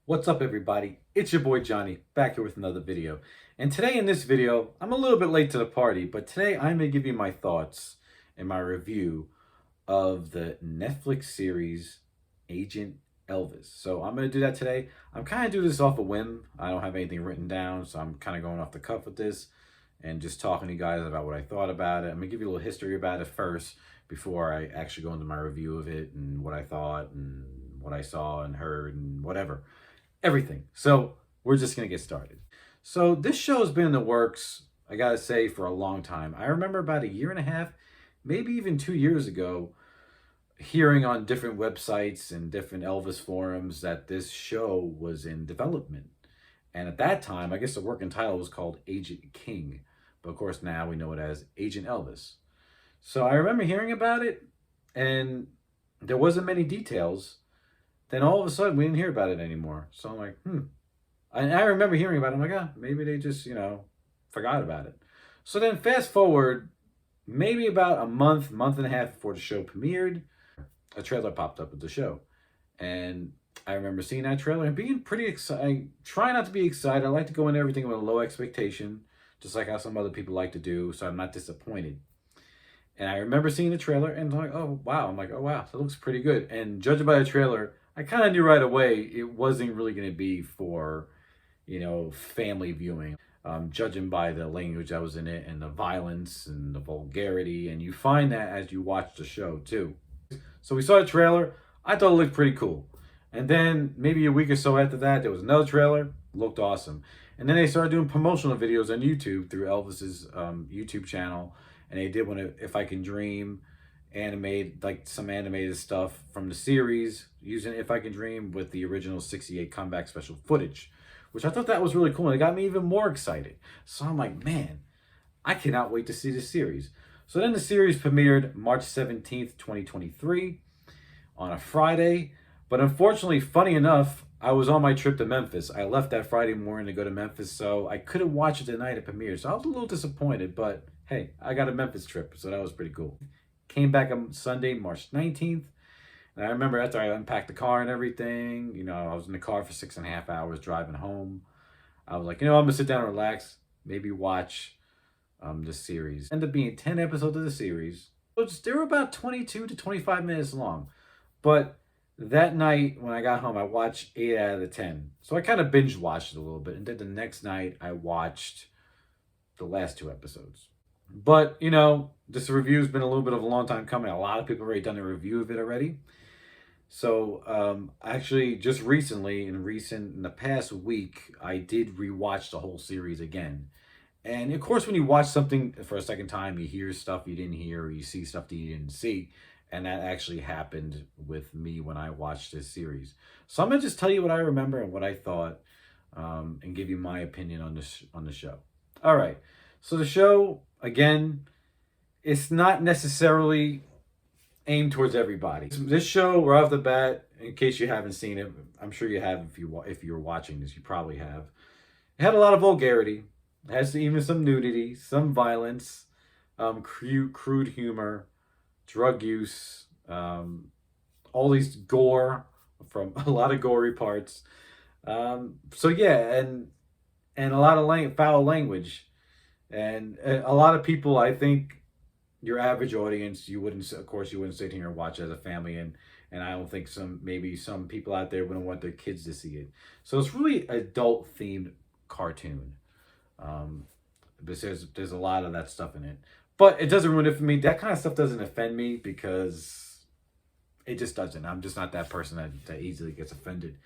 What's up, everybody? It's your boy Johnny, back here with another video. And today in this video, I'm a little bit late to the party, but today I'm going to give you my thoughts and my review of the Netflix series Agent Elvis. So I'm going to do that today. I'm kind of doing this off a whim. I don't have anything written down, so I'm kind of going off the cuff with this and just talking to you guys about what I thought about it. I'm going to give you a little history about it first before I actually go into my review of it and what I thought and what I saw and heard and whatever. Everything. So we're just going to get started. So this show has been in the works, I got to say, for a long time. I remember about a year and a half, maybe even 2 years ago, hearing on different websites and different Elvis forums that this show was in development. And at that time, I guess the working title was called Agent King. But of course, now we know it as Agent Elvis. So I remember hearing about it, and there wasn't many details. Then all of a sudden, we didn't hear about it anymore. So I'm like, And I remember hearing about it. I'm like, maybe they just, forgot about it. So then fast forward, maybe about a month and a half before the show premiered, a trailer popped up of the show. And I remember seeing that trailer and being pretty excited. I try not to be excited. I like to go into everything with a low expectation, just like how some other people like to do, so I'm not disappointed. And I remember seeing the trailer and I'm like, oh, wow. I'm like, oh, wow, that looks pretty good. And judging by the trailer, I kind of knew right away it wasn't really going to be for, family viewing. Judging by the language that was in it and the violence and the vulgarity. And you find that as you watch the show, too. So we saw the trailer. I thought it looked pretty cool. And then maybe a week or so after that, there was another trailer. Looked awesome. And then they started doing promotional videos on YouTube through Elvis's YouTube channel. And they did one of If I Can Dream, animated, like some animated stuff from the series, using If I Can Dream with the original 68 comeback special footage, which I thought that was really cool. And it got me even more excited. So I'm like, man, I cannot wait to see this series. So then the series premiered March 17th, 2023 on a Friday. But unfortunately, funny enough, I was on my trip to Memphis. I left that Friday morning to go to Memphis, so I couldn't watch it the night it premiered. So I was a little disappointed, but hey, I got a Memphis trip, so that was pretty cool. Came back on Sunday, March 19th. And I remember after I unpacked the car and everything, I was in the car for 6.5 hours driving home. I was like, I'm going to sit down and relax, maybe watch this series. Ended up being 10 episodes of the series. They were about 22 to 25 minutes long. But that night when I got home, I watched 8 out of the 10. So I kind of binge watched it a little bit. And then the next night, I watched the last 2 episodes. But, this review's been a little bit of a long time coming. A lot of people have already done a review of it already. So, actually, just recently, in the past week, I did rewatch the whole series again. And, of course, when you watch something for a second time, you hear stuff you didn't hear, or you see stuff that you didn't see. And that actually happened with me when I watched this series. So I'm going to just tell you what I remember and what I thought, and give you my opinion on the show. All right. So the show, again, it's not necessarily aimed towards everybody. This show, right off the bat, in case you haven't seen it, I'm sure you have if you're watching this, you probably have. It had a lot of vulgarity. It has even some nudity, some violence, crude humor, drug use, all these gore, from a lot of gory parts. So yeah, and a lot of foul language. And a lot of people, I think, your average audience, you wouldn't sit here and watch as a family, and I don't think some people out there wouldn't want their kids to see it. So it's really adult themed cartoon. But there's a lot of that stuff in it, but it doesn't ruin it for me. That kind of stuff doesn't offend me because it just doesn't. I'm just not that person that easily gets offended.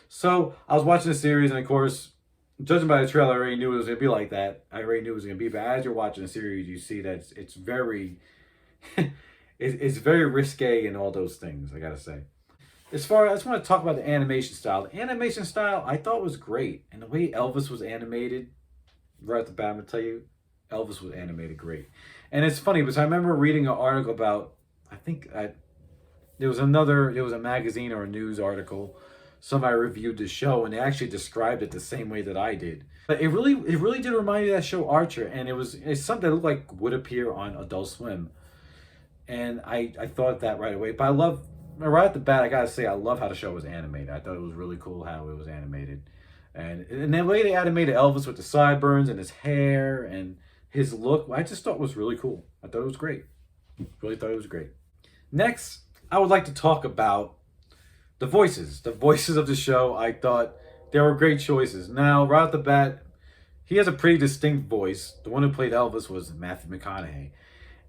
So I was watching the series, and of course, judging by the trailer, I already knew it was going to be like that. I already knew it was going to be. But as you're watching the series, you see that it's very, it's very risque and all those things, I got to say. I just want to talk about the animation style. The animation style, I thought was great. And the way Elvis was animated, right at the bat, I'm going to tell you, Elvis was animated great. And it's funny, because I remember reading an article about, there was a magazine or a news article. Somebody reviewed the show, and they actually described it the same way that I did. But it really did remind me of that show Archer, and it's something that looked like would appear on Adult Swim. And I thought that right away. But I love right at the bat, I gotta say, I love how the show was animated. I thought it was really cool how it was animated, and the way they animated Elvis with the sideburns and his hair and his look, I just thought was really cool. I thought it was great. Really thought it was great. Next, I would like to talk about the voices. The voices of the show, I thought there were great choices. Now, right off the bat, he has a pretty distinct voice. The one who played Elvis was Matthew McConaughey.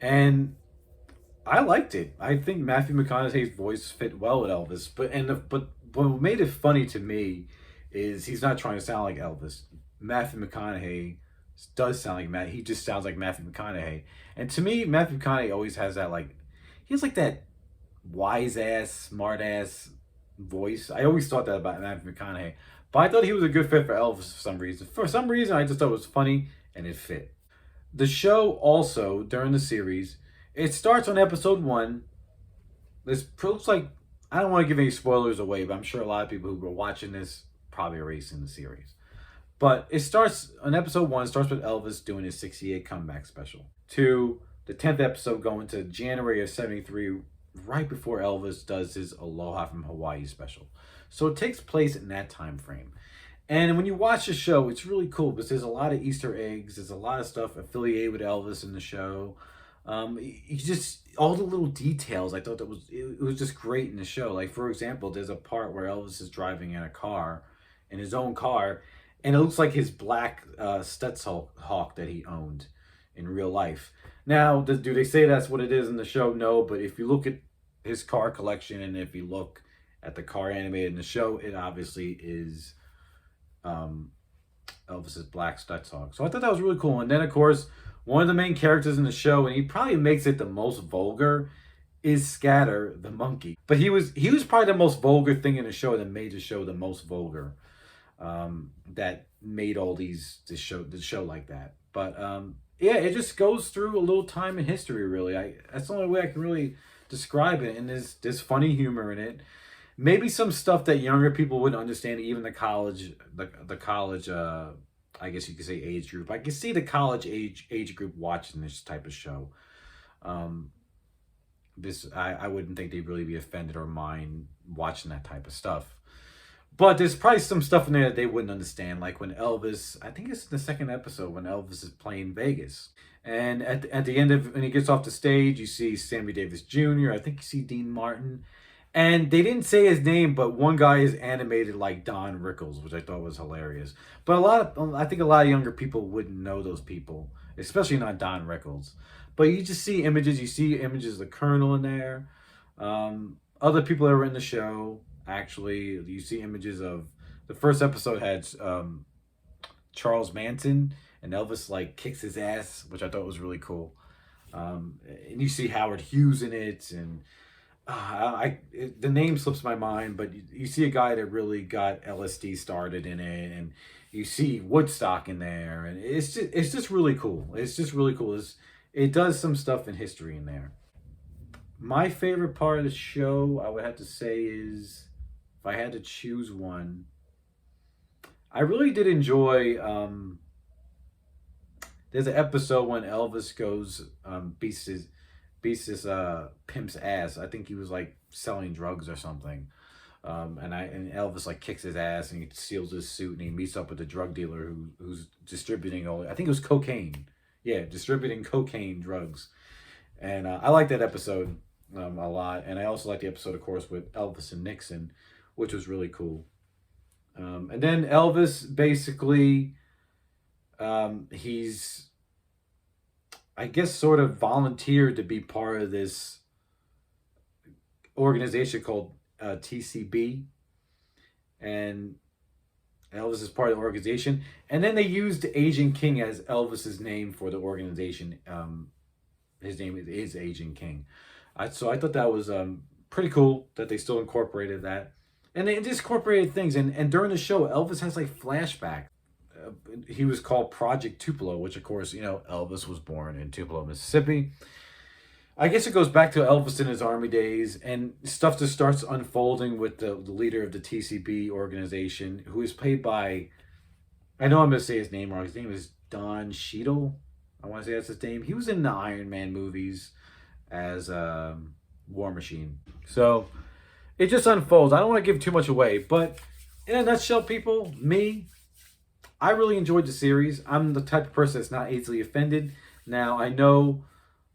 And I liked it. I think Matthew McConaughey's voice fit well with Elvis. But what made it funny to me is he's not trying to sound like Elvis. Matthew McConaughey does sound like Matt. He just sounds like Matthew McConaughey. And to me, Matthew McConaughey always has that he has like that wise ass, smart ass voice. I always thought that about Matthew McConaughey. But I thought he was a good fit for Elvis for some reason. For some reason, I just thought it was funny and it fit. The show also, during the series, it starts on episode 1. This looks like, I don't want to give any spoilers away, but I'm sure a lot of people who were watching this probably already seen the series. But it starts on episode 1, starts with Elvis doing his 68 comeback special. To the 10th episode going to January of 73, right before Elvis does his Aloha from Hawaii special. So it takes place in that time frame. And when you watch the show, it's really cool because there's a lot of Easter eggs. There's a lot of stuff affiliated with Elvis in the show. You just, all the little details, I thought it was just great in the show. Like, for example, there's a part where Elvis is driving in a car, in his own car, and it looks like his black Stetson Hawk that he owned in real life. Now, do they say that's what it is in the show? No, but if you look at his car collection and if you look at the car animated in the show, it obviously is Elvis's black Stetson Hawk. So I thought that was really cool. And then, of course, one of the main characters in the show, and he probably makes it the most vulgar, is Scatter the monkey. But he was probably the most vulgar thing in the show that made the show the most vulgar. That made all the show like that. But yeah, it just goes through a little time in history. Really, that's the only way I can really describe it. And there's funny humor in it. Maybe some stuff that younger people wouldn't understand, even the college, the college. I guess you could say age group. I can see the college age group watching this type of show. I wouldn't think they'd really be offended or mind watching that type of stuff. But there's probably some stuff in there that they wouldn't understand, like when Elvis, I think it's the second episode, when Elvis is playing Vegas. And at the end of, when he gets off the stage, you see Sammy Davis Jr., I think you see Dean Martin. And they didn't say his name, but one guy is animated like Don Rickles, which I thought was hilarious. But I think a lot of younger people wouldn't know those people, especially not Don Rickles. But you just see images. You see images of the Colonel in there. Other people that were in the show. Actually, you see images of, the first episode had Charles Manson, and Elvis like kicks his ass, which I thought was really cool. And you see Howard Hughes in it, and the name slips my mind, but you see a guy that really got LSD started in it, and you see Woodstock in there, and it's just really cool. It's just really cool. It does some stuff in history in there. My favorite part of the show, I would have to say, is, if I had to choose one, I really did enjoy. There's an episode when Elvis goes beats his pimp's ass. I think he was like selling drugs or something. And Elvis like kicks his ass and he steals his suit and he meets up with the drug dealer who's distributing I think it was cocaine. Yeah, distributing cocaine drugs. And I like that episode a lot. And I also like the episode, of course, with Elvis and Nixon, which was really cool. And then Elvis basically, he's, I guess, sort of volunteered to be part of this organization called TCB. And Elvis is part of the organization. And then they used Agent King as Elvis's name for the organization. His name is Agent King. So I thought that was pretty cool that they still incorporated that. And they just incorporated things. And during the show, Elvis has like flashbacks. He was called Project Tupelo, which, of course, Elvis was born in Tupelo, Mississippi. I guess it goes back to Elvis in his army days, and stuff just starts unfolding with the leader of the TCB organization, who is played by, I know I'm going to say his name wrong. His name is Don Cheadle. I want to say that's his name. He was in the Iron Man movies as War Machine. So it just unfolds. I don't want to give too much away, but in a nutshell, people, I really enjoyed the series. I'm the type of person that's not easily offended. Now, I know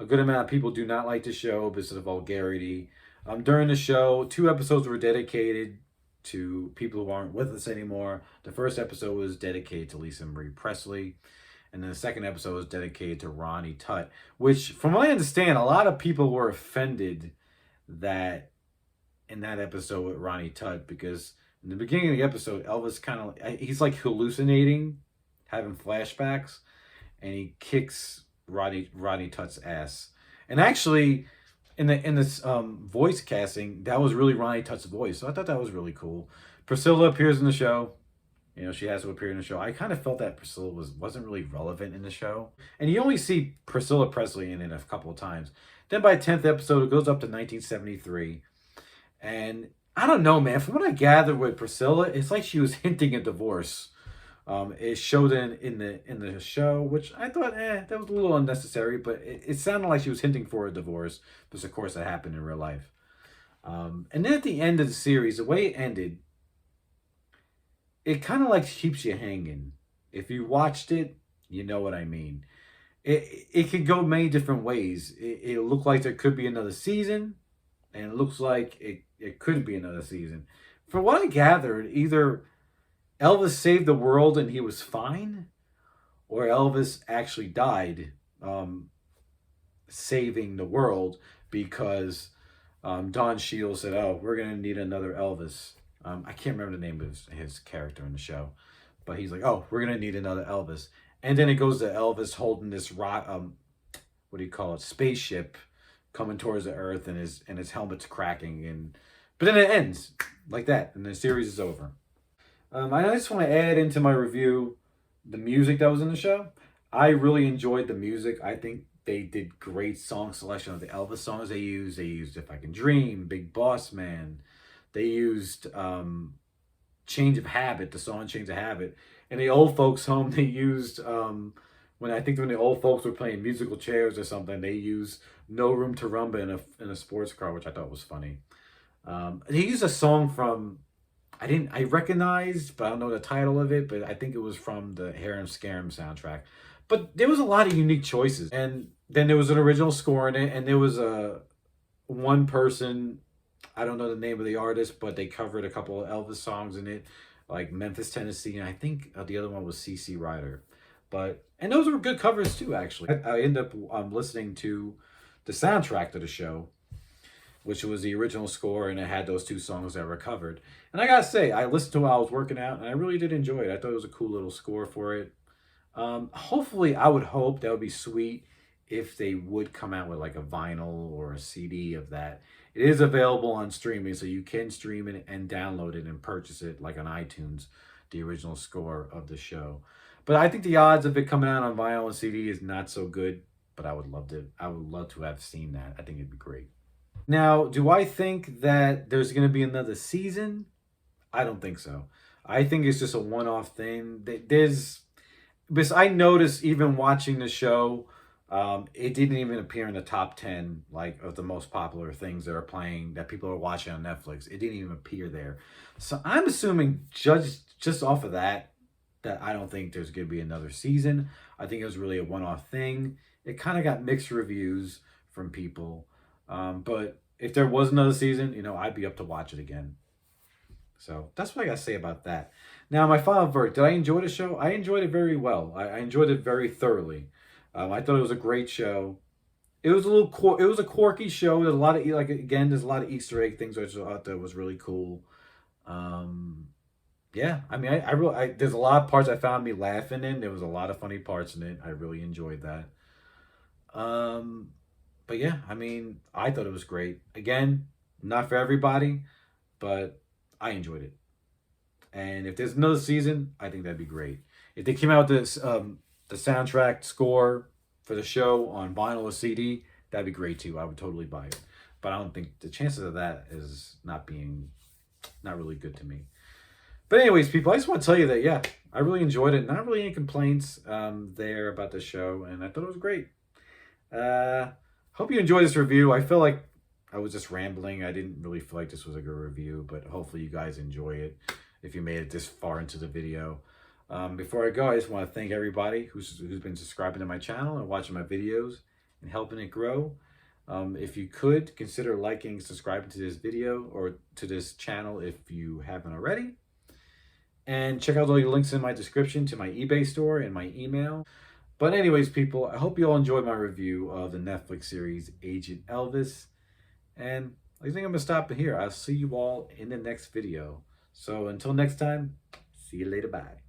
a good amount of people do not like the show because of the vulgarity. During the show, 2 episodes were dedicated to people who aren't with us anymore. The first episode was dedicated to Lisa Marie Presley, and then the second episode was dedicated to Ronnie Tutt, which, from what I understand, a lot of people were offended that in that episode with Ronnie Tutt, because in the beginning of the episode, Elvis he's like hallucinating, having flashbacks, and he kicks Rodney Tutt's ass. And actually, in this voice casting, that was really Ronnie Tutt's voice. So I thought that was really cool. Priscilla appears in the show. You know, she has to appear in the show. I kind of felt that Priscilla wasn't really relevant in the show. And you only see Priscilla Presley in it a couple of times. Then by 10th episode, it goes up to 1973. And I don't know, man. From what I gathered with Priscilla, it's like she was hinting at divorce. It showed in the show, which I thought, that was a little unnecessary, but it sounded like she was hinting for a divorce, because of course that happened in real life. And then at the end of the series, the way it ended, it kind of like keeps you hanging. If you watched it, you know what I mean. It could go many different ways. It looked like there could be another season, and it looks like it could be another season. From what I gathered, either Elvis saved the world and he was fine, or Elvis actually died saving the world, because Don Cheadle said, "Oh, we're gonna need another Elvis." I can't remember the name of his character in the show, but he's like, "Oh, we're gonna need another Elvis." And then it goes to Elvis holding this rock, what do you call it, spaceship, coming towards the Earth, and his helmet's cracking, but then it ends like that, and the series is over. I just want to add into my review the music that was in the show. I really enjoyed the music. I think they did great song selection of the Elvis songs they used. They used "If I Can Dream," "Big Boss Man." They used "Change of Habit," the song "Change of Habit." In the old folks' home, they used, when the old folks were playing musical chairs or something, they used "No Room to Rumba" in a sports car, which I thought was funny. They used a song from, I recognized, but I don't know the title of it, but I think it was from the Harem Scarum soundtrack. But there was a lot of unique choices. And then there was an original score in it, and there was one person, I don't know the name of the artist, but they covered a couple of Elvis songs in it, like Memphis, Tennessee, and I think the other one was CC Rider. And those were good covers too, actually. I ended up listening to the soundtrack to the show, which was the original score, and it had those 2 songs that were covered. And I gotta say, I listened to it while I was working out, and I really did enjoy it. I thought it was a cool little score for it. Hopefully, I would hope that would be sweet if they would come out with like a vinyl or a CD of that. It is available on streaming, so you can stream it and download it and purchase it, like on iTunes, the original score of the show. But I think the odds of it coming out on vinyl and CD is not so good, but I would love to have seen that. I think it'd be great. Now, do I think that there's going to be another season? I don't think so. I think it's just a one-off thing. Because I noticed even watching the show, it didn't even appear in the top 10, like, of the most popular things that are playing, that people are watching on Netflix. It didn't even appear there. So I'm assuming just off of that I don't think there's going to be another season. I think it was really a one-off thing. It kind of got mixed reviews from people. But if there was another season, I'd be up to watch it again. So that's what I got to say about that. Now, my final verdict. Did I enjoy the show? I enjoyed it very well. I enjoyed it very thoroughly. I thought it was a great show. It was it was a quirky show. There's a lot of, there's a lot of Easter egg things which I thought that was really cool. Yeah, I mean, there's a lot of parts I found me laughing in. There was a lot of funny parts in it. I really enjoyed that. But yeah, I mean, I thought it was great. Again, not for everybody, but I enjoyed it. And if there's another season, I think that'd be great. If they came out with this, the soundtrack score for the show on vinyl or CD, that'd be great too. I would totally buy it. But I don't think the chances of that is not really good to me. But anyways, people, I just want to tell you that, yeah, I really enjoyed it. Not really any complaints there about the show, and I thought it was great. Hope you enjoyed this review. I feel like I was just rambling. I didn't really feel like this was a good review, but hopefully you guys enjoy it if you made it this far into the video. Before I go, I just want to thank everybody who's been subscribing to my channel and watching my videos and helping it grow. If you could, consider liking, subscribing to this video or to this channel if you haven't already. And check out all the links in my description to my eBay store and my email. But anyways, people, I hope you all enjoyed my review of the Netflix series Agent Elvis. And I think I'm going to stop it here. I'll see you all in the next video. So until next time, see you later. Bye.